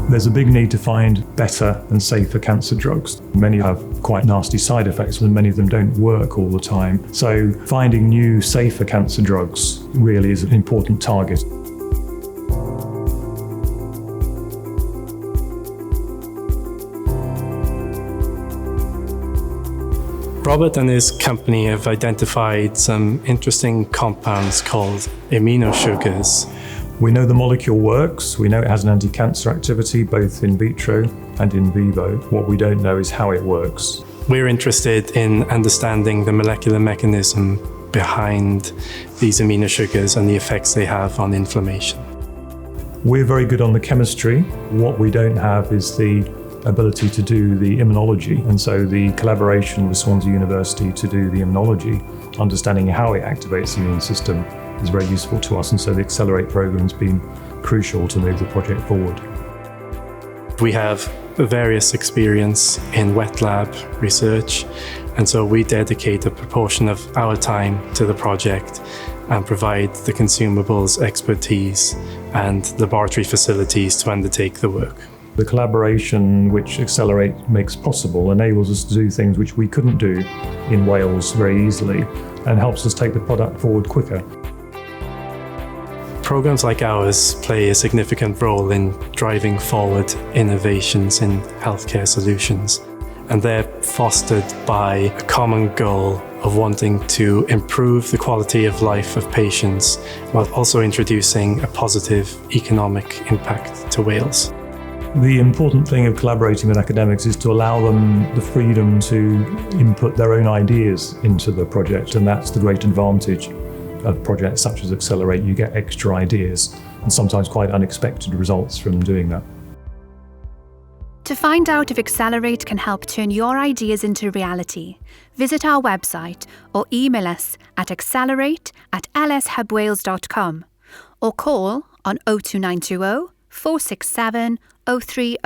There's a big need to find better and safer cancer drugs. Many have quite nasty side effects and many of them don't work all the time. So finding new, safer cancer drugs really is an important target. Robert and his company have identified some interesting compounds called aminosugars. We know the molecule works, we know it has an anti-cancer activity both in vitro and in vivo. What we don't know is how it works. We're interested in understanding the molecular mechanism behind these aminosugars and the effects they have on inflammation. We're very good on the chemistry. What we don't have is the ability to do the immunology, and so the collaboration with Swansea University to do the immunology, understanding how it activates the immune system, is very useful to us, and so the Accelerate program's been crucial to move the project forward. We have various experience in wet lab research, and so we dedicate a proportion of our time to the project and provide the consumables, expertise and laboratory facilities to undertake the work. The collaboration which Accelerate makes possible enables us to do things which we couldn't do in Wales very easily and helps us take the product forward quicker. Programs like ours play a significant role in driving forward innovations in healthcare solutions, and they're fostered by a common goal of wanting to improve the quality of life of patients while also introducing a positive economic impact to Wales. The important thing of collaborating with academics is to allow them the freedom to input their own ideas into the project, and that's the great advantage of projects such as Accelerate. You get extra ideas and sometimes quite unexpected results from doing that. To find out if Accelerate can help turn your ideas into reality, visit our website or email us at accelerate@lshubwales.com or call on 02920 467 030.